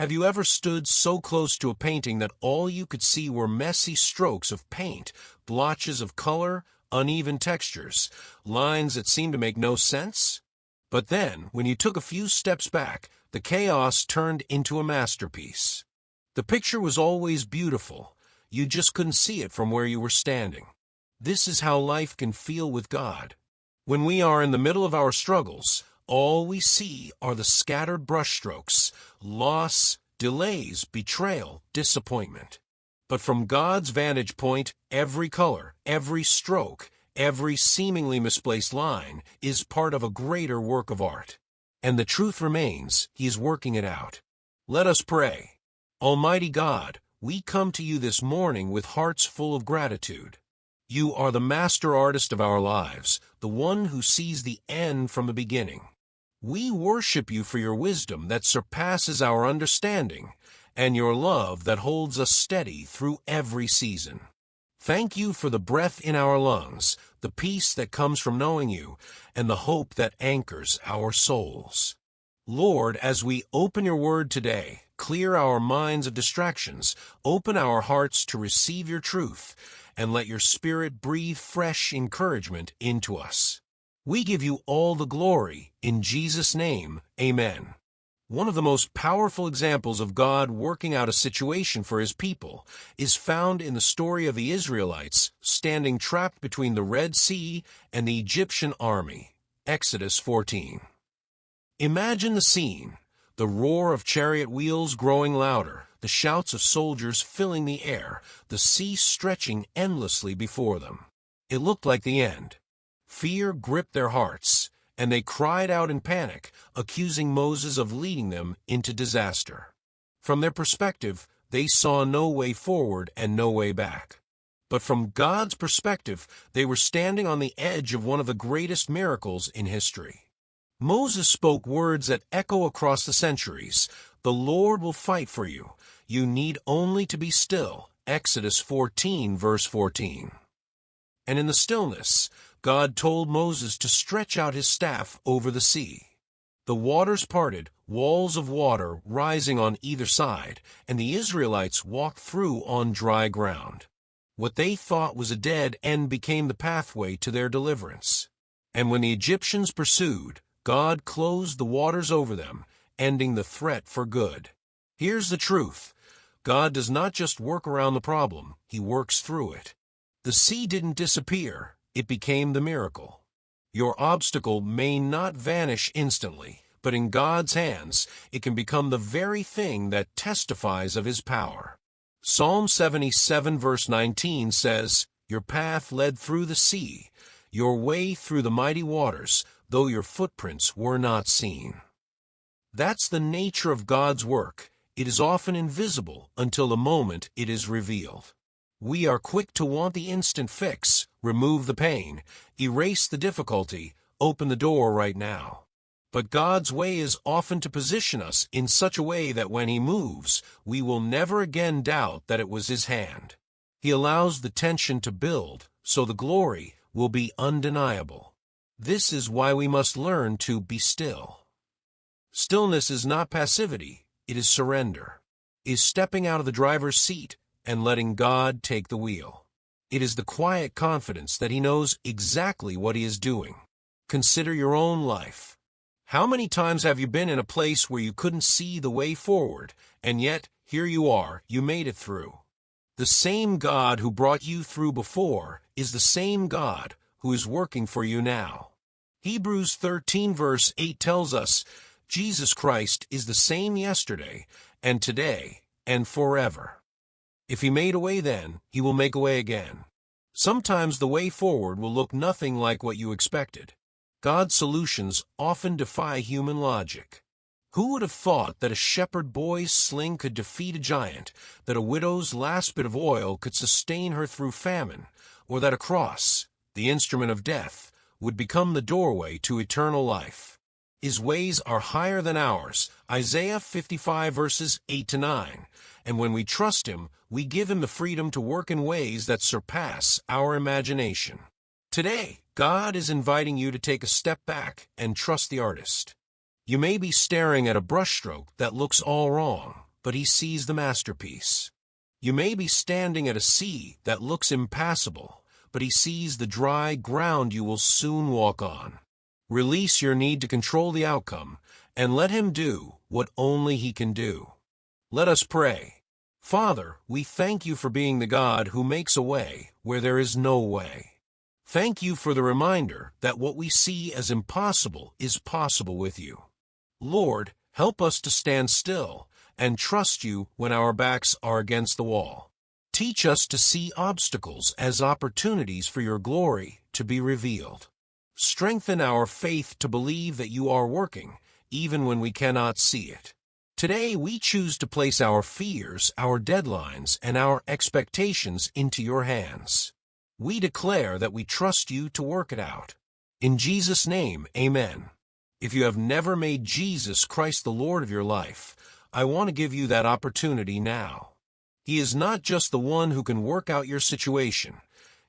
Have you ever stood so close to a painting that all you could see were messy strokes of paint, blotches of color, uneven textures, lines that seemed to make no sense? But then, when you took a few steps back, the chaos turned into a masterpiece. The picture was always beautiful. You just couldn't see it from where you were standing. This is how life can feel with God. When we are in the middle of our struggles, all we see are the scattered brushstrokes, loss, delays, betrayal, disappointment. But from God's vantage point, every color, every stroke, every seemingly misplaced line is part of a greater work of art. And the truth remains, He is working it out. Let us pray. Almighty God, we come to you this morning with hearts full of gratitude. You are the master artist of our lives, the one who sees the end from the beginning. We worship you for your wisdom that surpasses our understanding and your love that holds us steady through every season. Thank you for the breath in our lungs, the peace that comes from knowing you, and the hope that anchors our souls. Lord, as we open your word today, clear our minds of distractions, open our hearts to receive your truth, and let your Spirit breathe fresh encouragement into us. We give you all the glory. In Jesus' name, amen. One of the most powerful examples of God working out a situation for His people is found in the story of the Israelites standing trapped between the Red Sea and the Egyptian army. Exodus 14. Imagine the scene, the roar of chariot wheels growing louder, the shouts of soldiers filling the air, the sea stretching endlessly before them. It looked like the end. Fear gripped their hearts, and they cried out in panic, accusing Moses of leading them into disaster. From their perspective, they saw no way forward and no way back. But from God's perspective, they were standing on the edge of one of the greatest miracles in history. Moses spoke words that echo across the centuries. The Lord will fight for you. You need only to be still. Exodus 14, verse 14. And in the stillness, God told Moses to stretch out his staff over the sea. The waters parted, walls of water rising on either side, and the Israelites walked through on dry ground. What they thought was a dead end became the pathway to their deliverance. And when the Egyptians pursued, God closed the waters over them, ending the threat for good. Here's the truth. God does not just work around the problem, He works through it. The sea didn't disappear, it became the miracle. Your obstacle may not vanish instantly, but in God's hands, it can become the very thing that testifies of His power. Psalm 77 verse 19 says, "Your path led through the sea, your way through the mighty waters, though your footprints were not seen." That's the nature of God's work. It is often invisible until the moment it is revealed. We are quick to want the instant fix, remove the pain, erase the difficulty, open the door right now. But God's way is often to position us in such a way that when He moves, we will never again doubt that it was His hand. He allows the tension to build, so the glory will be undeniable. This is why we must learn to be still. Stillness is not passivity, it is surrender. It is stepping out of the driver's seat and letting God take the wheel. It is the quiet confidence that He knows exactly what He is doing. Consider your own life. How many times have you been in a place where you couldn't see the way forward, and yet, here you are, you made it through? The same God who brought you through before is the same God who is working for you now. Hebrews 13 verse 8 tells us, Jesus Christ is the same yesterday, and today, and forever. If He made a way then, He will make a way again. Sometimes the way forward will look nothing like what you expected. God's solutions often defy human logic. Who would have thought that a shepherd boy's sling could defeat a giant, that a widow's last bit of oil could sustain her through famine, or that a cross, the instrument of death, would become the doorway to eternal life? His ways are higher than ours, Isaiah 55 verses 8 to 9. And when we trust Him, we give Him the freedom to work in ways that surpass our imagination. Today, God is inviting you to take a step back and trust the artist. You may be staring at a brushstroke that looks all wrong, but He sees the masterpiece. You may be standing at a sea that looks impassable, but He sees the dry ground you will soon walk on. Release your need to control the outcome, and let Him do what only He can do. Let us pray. Father, we thank You for being the God who makes a way where there is no way. Thank You for the reminder that what we see as impossible is possible with You. Lord, help us to stand still and trust You when our backs are against the wall. Teach us to see obstacles as opportunities for Your glory to be revealed. Strengthen our faith to believe that You are working, even when we cannot see it. Today we choose to place our fears, our deadlines, and our expectations into Your hands. We declare that we trust You to work it out. In Jesus' name, amen. If you have never made Jesus Christ the Lord of your life, I want to give you that opportunity now. He is not just the one who can work out your situation.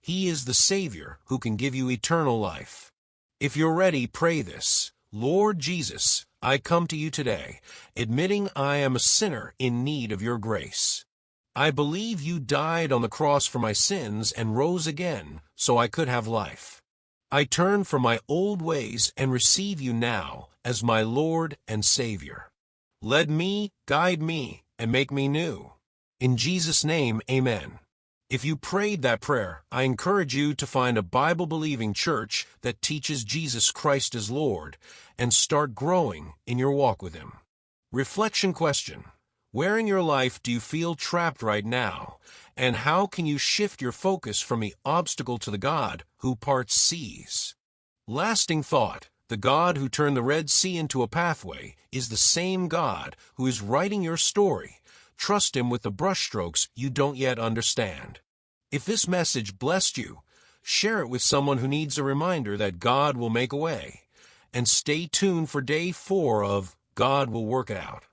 He is the Savior who can give you eternal life. If you're ready, pray this. Lord Jesus, I come to You today, admitting I am a sinner in need of Your grace. I believe You died on the cross for my sins and rose again so I could have life. I turn from my old ways and receive You now as my Lord and Savior. Lead me, guide me, and make me new. In Jesus' name, amen. If you prayed that prayer, I encourage you to find a Bible-believing church that teaches Jesus Christ as Lord and start growing in your walk with Him. Reflection question: where in your life do you feel trapped right now, and how can you shift your focus from the obstacle to the God who parts seas? Lasting thought: the God who turned the Red Sea into a pathway is the same God who is writing your story. Trust Him with the brushstrokes you don't yet understand. If this message blessed you, share it with someone who needs a reminder that God will make a way. And stay tuned for day 4 of God Will Work It Out.